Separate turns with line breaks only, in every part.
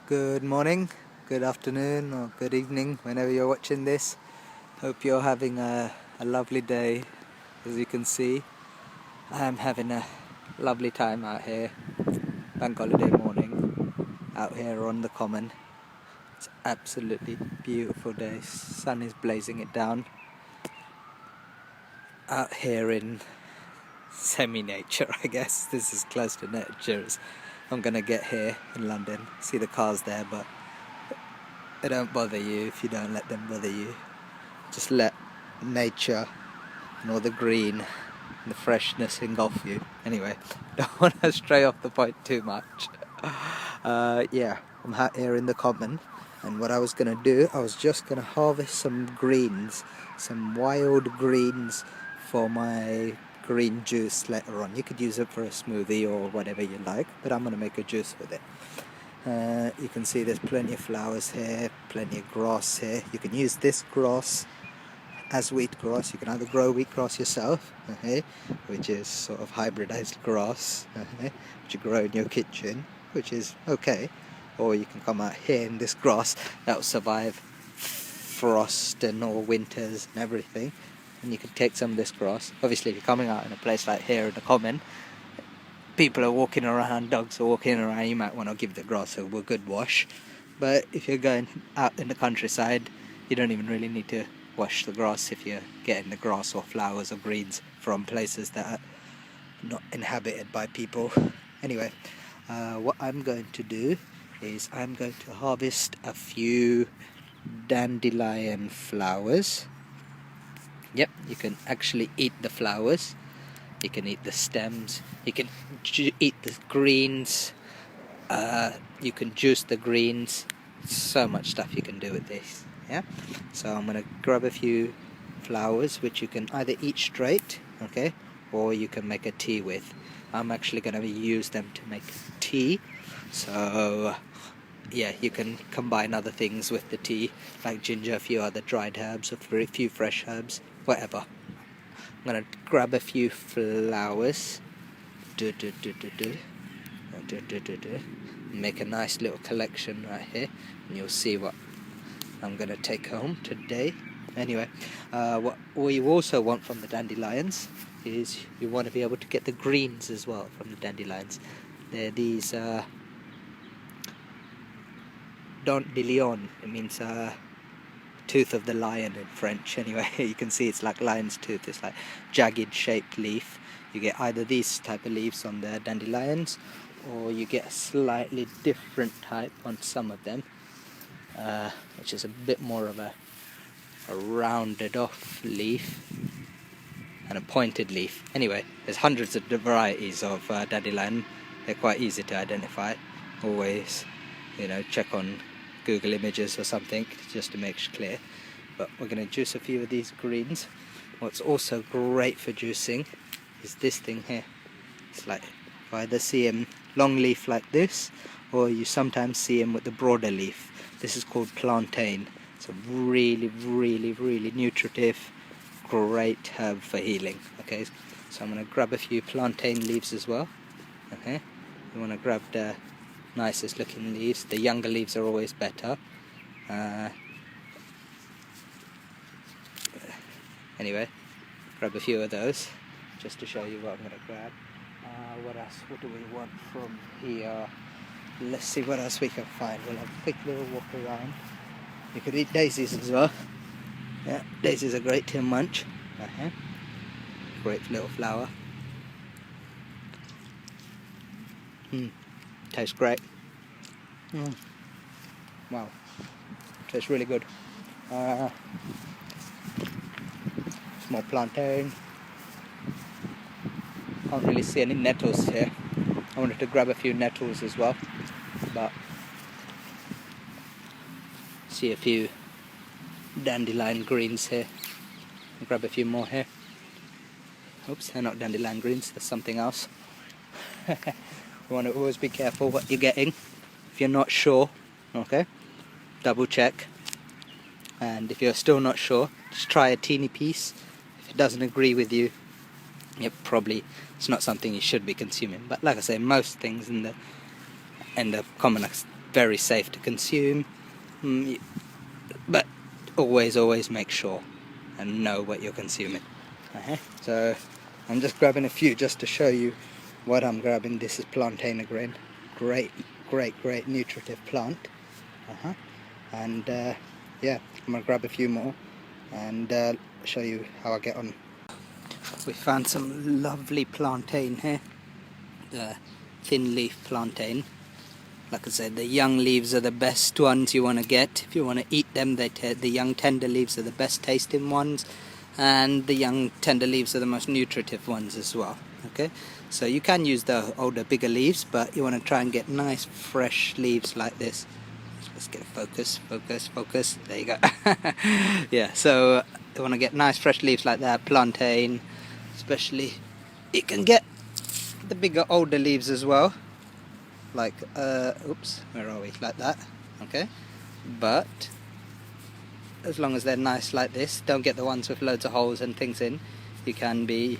Good morning, good afternoon, or good evening, whenever you're watching this. Hope you're having a lovely day. As you can see, I'm having a lovely time out here. Bank holiday morning, out here on the common. It's absolutely beautiful day. Sun is blazing it down. Out here in semi-nature, I guess. This is close to nature as I'm gonna get here in London. See the cars there, but they don't bother you if you don't let them bother you. Just let nature and all the green and the freshness engulf you. Anyway, don't want to stray off the point too much. Yeah, I'm out here in the common, and what I was going to do, I was just going to harvest some greens, some wild greens for my green juice later on. You could use it for a smoothie or whatever you like, but I'm going to make a juice with it. You can see there's plenty of flowers here, plenty of grass here. You can use this grass as wheatgrass. You can either grow wheatgrass yourself, okay, which is sort of hybridized grass, okay, which you grow in your kitchen, which is okay, or you can come out here in this grass that will survive frost and all winters and everything, and you can take some of this grass. Obviously, if you're coming out in a place like here in the common, people are walking around, dogs are walking around, you might want to give the grass a good wash. But if you're going out in the countryside, you don't even really need to wash the grass if you're getting the grass or flowers or greens from places that are not inhabited by people. Anyway, what I'm going to do is I'm going to harvest a few dandelion flowers. Yep, you can actually eat the flowers. You can eat the stems, you can eat the greens, you can juice the greens. So much stuff you can do with this. Yeah, so I'm going to grab a few flowers which you can either eat straight, okay, or you can make a tea with. I'm actually going to use them to make tea, so yeah, you can combine other things with the tea, like ginger, a few other dried herbs, or a few fresh herbs, whatever. I'm going to grab a few flowers, make a nice little collection right here, and you'll see what I'm going to take home today. Anyway, what you also want from the dandelions is you want to be able to get the greens as well from the dandelions. They're these dandelion, it means tooth of the lion in French. Anyway, you can see it's like lion's tooth. It's like jagged shaped leaf. You get either these type of leaves on the dandelions, or you get a slightly different type on some of them, which is a bit more of a rounded off leaf and a pointed leaf. Anyway, there's hundreds of varieties of dandelion. They're quite easy to identify. Always, check on Google Images or something just to make clear. But we're going to juice a few of these greens. What's also great for juicing is this thing here. It's like, you either see him long leaf like this, or you sometimes see him with the broader leaf. This is called plantain. It's a really, really, really nutritive, great herb for healing. Okay, so I'm going to grab a few plantain leaves as well. Okay, you want to grab the nicest looking leaves. The younger leaves are always better. Anyway, grab a few of those just to show you what I'm going to grab. What else? What do we want from here? Let's see what else we can find. We'll have a quick little walk around. You could eat daisies as well. Yeah, daisies are great to munch. Great little flower. Tastes great. Wow, tastes really good. Small plantain. Can't really see any nettles here. I wanted to grab a few nettles as well, but see a few dandelion greens here. I'll grab a few more here. Oops, they're not dandelion greens, there's something else. You want to always be careful what you're getting. If you're not sure, okay, double check. And if you're still not sure, just try a teeny piece. If it doesn't agree with you, it's not something you should be consuming. But like I say, most things in the common very safe to consume, but always make sure and know what you're consuming. So I'm just grabbing a few just to show you what I'm grabbing. This is plantain grain, great nutritive plant. And yeah, I'm gonna grab a few more and show you how I get on. We found some lovely plantain here, the thin leaf plantain. Like I said, the young leaves are the best ones you want to get. If you want to eat them, the young tender leaves are the best tasting ones, and the young tender leaves are the most nutritive ones as well. Okay, so you can use the older, bigger leaves, but you want to try and get nice, fresh leaves like this. Let's get focus. There you go. Yeah, so you want to get nice, fresh leaves like that, plantain, especially. You can get the bigger, older leaves as well. Like, oops, where are we? Like that, okay? But as long as they're nice like this, don't get the ones with loads of holes and things in. You can be,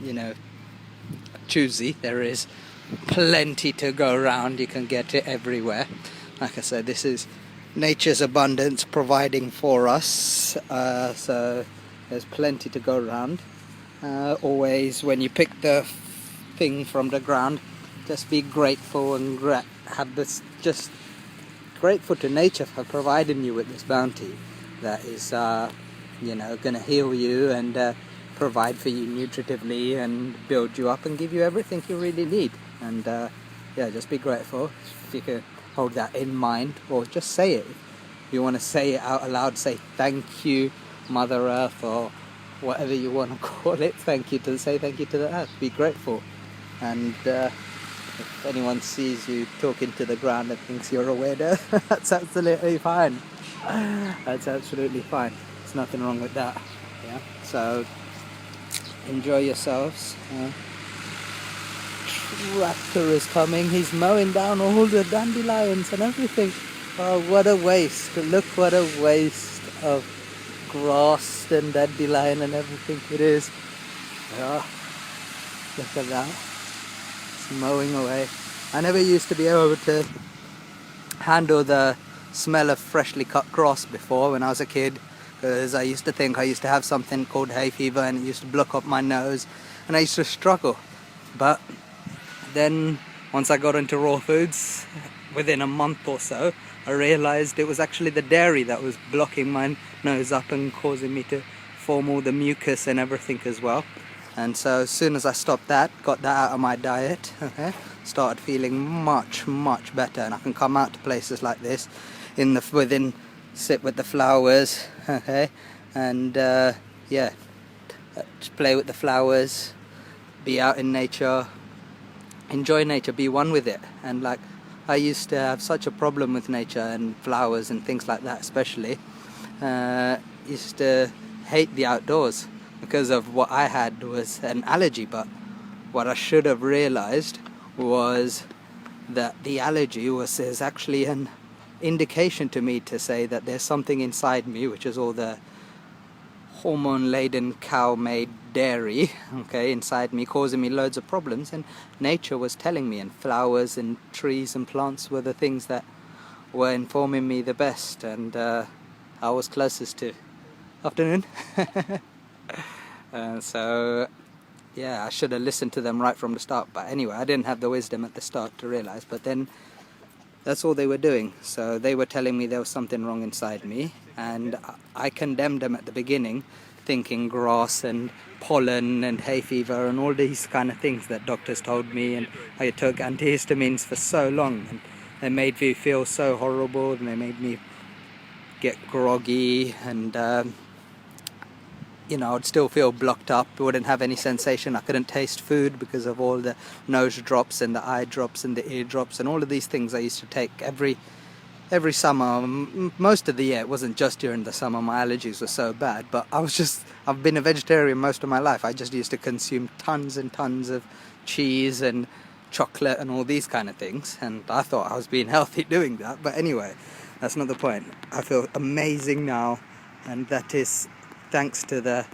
you know, choosy. There is plenty to go around. You can get it everywhere. Like I said, this is nature's abundance providing for us. So there's plenty to go around. Always, when you pick the thing from the ground, just be grateful and have this, just grateful to nature for providing you with this bounty that is, you know, going to heal you and provide for you nutritively and build you up and give you everything you really need. And yeah, just be grateful. If you can hold that in mind, or just say it. If you want to say it out aloud, say thank you, Mother Earth, or whatever you want to call it. Say thank you to the earth. Be grateful. And if anyone sees you talking to the ground and thinks you're a weirdo, that's absolutely fine. That's absolutely fine. There's nothing wrong with that. Yeah. So enjoy yourselves. Tractor is coming. He's mowing down all the dandelions and everything. Oh, what a waste! Look what a waste of grass and dandelion and everything it is. Oh, look at that. Mowing away. I never used to be able to handle the smell of freshly cut grass before when I was a kid, because I used to think I used to have something called hay fever and it used to block up my nose and I used to struggle. But then once I got into raw foods, within a month or so, I realized it was actually the dairy that was blocking my nose up and causing me to form all the mucus and everything as well. And so as soon as I stopped that, got that out of my diet, okay, started feeling much better, and I can come out to places like this sit with the flowers, okay, and yeah, just play with the flowers, be out in nature, enjoy nature, be one with it. And like, I used to have such a problem with nature and flowers and things like that, especially used to hate the outdoors because of what I had was an allergy. But what I should have realized was that the allergy is actually an indication to me to say that there's something inside me, which is all the hormone-laden cow-made dairy, okay, inside me, causing me loads of problems. And nature was telling me, and flowers and trees and plants were the things that were informing me the best, and I was closest to. Afternoon. So yeah, I should have listened to them right from the start, but anyway, I didn't have the wisdom at the start to realize. But then that's all they were doing. So they were telling me there was something wrong inside me, and I condemned them at the beginning, thinking grass and pollen and hay fever and all these kind of things that doctors told me. And I took antihistamines for so long, and they made me feel so horrible, and they made me get groggy, and you know, I'd still feel blocked up. I wouldn't have any sensation. I couldn't taste food because of all the nose drops and the eye drops and the ear drops and all of these things I used to take every summer. Most of the year. It wasn't just during the summer. My allergies were so bad. But I've been a vegetarian most of my life. I just used to consume tons and tons of cheese and chocolate and all these kind of things. And I thought I was being healthy doing that. But anyway, that's not the point. I feel amazing now, and that is thanks to the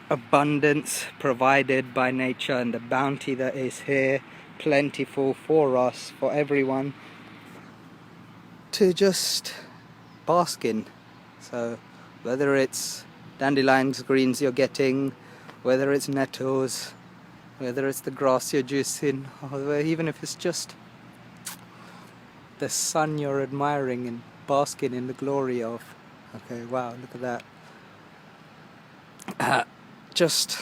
abundance provided by nature and the bounty that is here, plentiful for us, for everyone, to just bask in. So whether it's dandelions, greens you're getting, whether it's nettles, whether it's the grass you're juicing, or even if it's just the sun you're admiring and basking in the glory of. Okay, wow, look at that. Just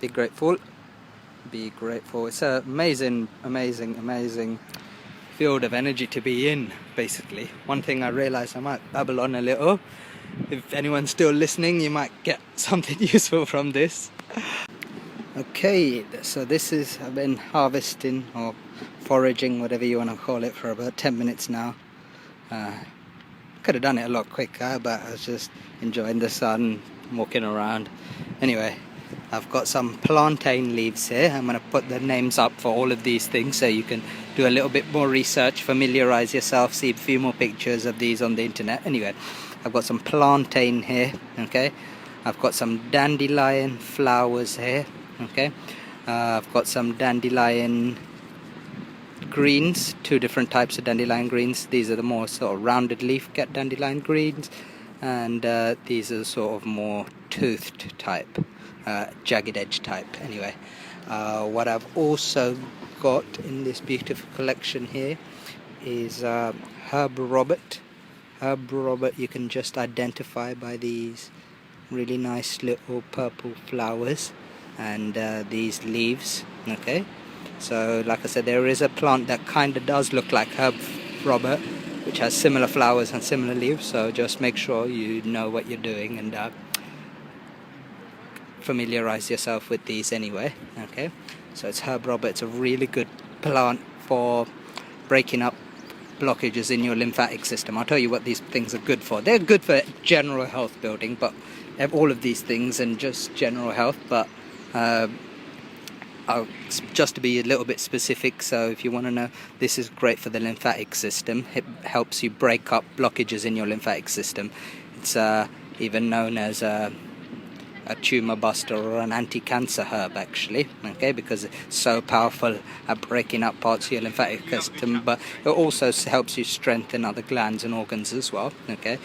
be grateful. Be grateful. It's an amazing, amazing, amazing field of energy to be in, basically. One thing I realised, I might babble on a little. If anyone's still listening, you might get something useful from this. Okay, so this is, I've been harvesting or foraging, whatever you want to call it, for about 10 minutes now. Could have done it a lot quicker, but I was just enjoying the sun, walking around. Anyway, I've got some plantain leaves here. I'm going to put the names up for all of these things so you can do a little bit more research, familiarise yourself, see a few more pictures of these on the internet. Anyway, I've got some plantain here, okay? I've got some dandelion flowers here, okay? I've got some dandelion greens, two different types of dandelion greens. These are the more sort of rounded leaf dandelion greens, and these are sort of more toothed type, jagged edge type. Anyway, what I've also got in this beautiful collection here is Herb Robert. Herb Robert you can just identify by these really nice little purple flowers and these leaves, okay? So like I said, there is a plant that kind of does look like Herb Robert, which has similar flowers and similar leaves, so just make sure you know what you're doing and familiarize yourself with these anyway, okay? So it's Herb Robert. It's a really good plant for breaking up blockages in your lymphatic system. I'll tell you what these things are good for. They're good for general health building, but all of these things and just general health, but just to be a little bit specific, so if you want to know, this is great for the lymphatic system. It helps you break up blockages in your lymphatic system. It's even known as a tumor buster or an anti-cancer herb, actually, okay, because it's so powerful at breaking up parts of your lymphatic system, but it also helps you strengthen other glands and organs as well, okay?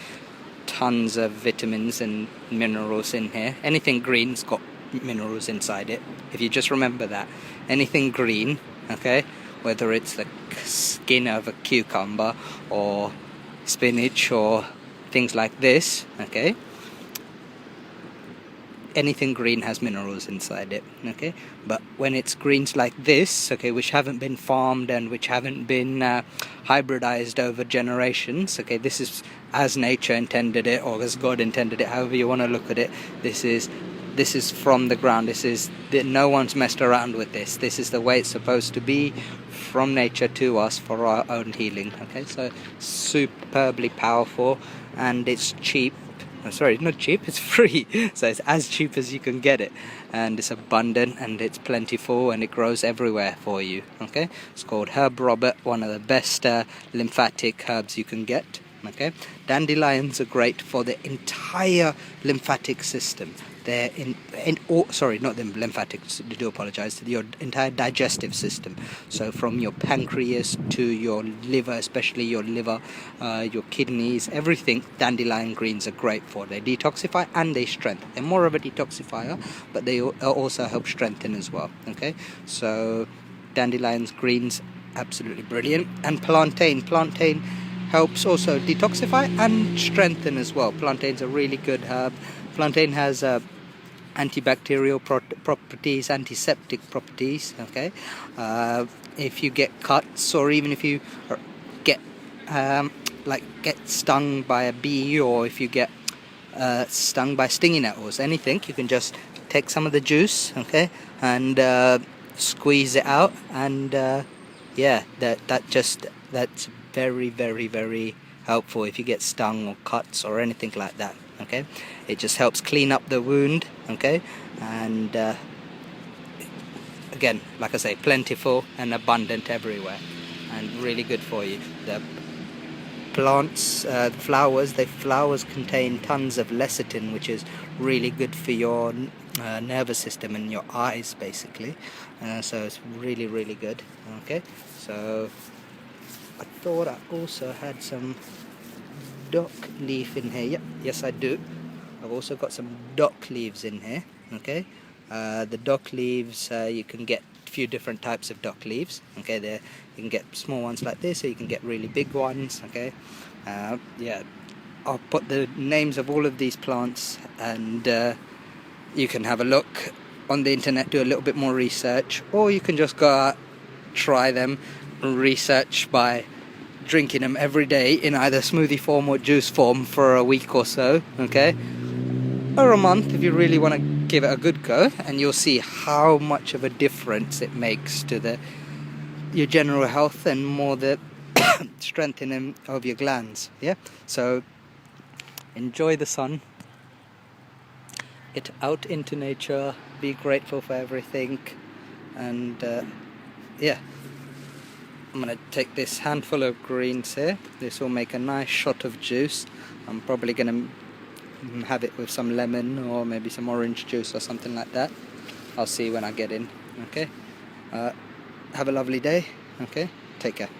Tons of vitamins and minerals in here. Anything green's got minerals inside it. If you just remember that, anything green, okay, whether it's the skin of a cucumber or spinach or things like this, okay, anything green has minerals inside it, okay? But when it's greens like this, okay, which haven't been farmed and which haven't been hybridized over generations, okay, this is as nature intended it or as God intended it, however you want to look at it. This is from the ground. No one's messed around with this. This is the way it's supposed to be, from nature to us for our own healing, okay? So superbly powerful, and it's cheap. Sorry, not cheap, it's free. So it's as cheap as you can get it, and it's abundant and it's plentiful and it grows everywhere for you, okay? It's called Herb Robert, one of the best lymphatic herbs you can get, okay? Dandelions are great for the entire lymphatic system. They're not the lymphatic, I do apologize, your entire digestive system. So from your pancreas to your liver, especially your liver, your kidneys, everything, dandelion greens are great for. They detoxify and they strengthen. They're more of a detoxifier, but they also help strengthen as well, okay? So dandelions, greens, absolutely brilliant. And plantain helps also detoxify and strengthen as well. Plantain's a really good herb. Plantain has antibacterial properties, antiseptic properties, okay? If you get cuts, or even if you get stung by a bee, or if you get stung by stinging nettles, anything, you can just take some of the juice, okay, and squeeze it out, and that's very, very, very helpful if you get stung or cuts or anything like that, okay? It just helps clean up the wound, okay? And again, like I say, plentiful and abundant everywhere, and really good for you. The plants, the flowers contain tons of lecithin, which is really good for your nervous system and your eyes, basically. So it's really, really good, okay? So I thought I also had some dock leaf in here. Yep, yes I do. I've also got some dock leaves in here. Okay, the dock leaves, you can get a few different types of dock leaves. Okay, there you can get small ones like this, or you can get really big ones. Okay, yeah, I'll put the names of all of these plants, and you can have a look on the internet, do a little bit more research, or you can just go out, try them, research by drinking them every day in either smoothie form or juice form for a week or so, okay, or a month if you really want to give it a good go, and you'll see how much of a difference it makes to your general health and more the strengthening of your glands. Yeah, so enjoy the sun, get out into nature, be grateful for everything, and yeah, I'm going to take this handful of greens here. This will make a nice shot of juice. I'm probably going to have it with some lemon or maybe some orange juice or something like that. I'll see when I get in. Okay, have a lovely day. Okay, take care.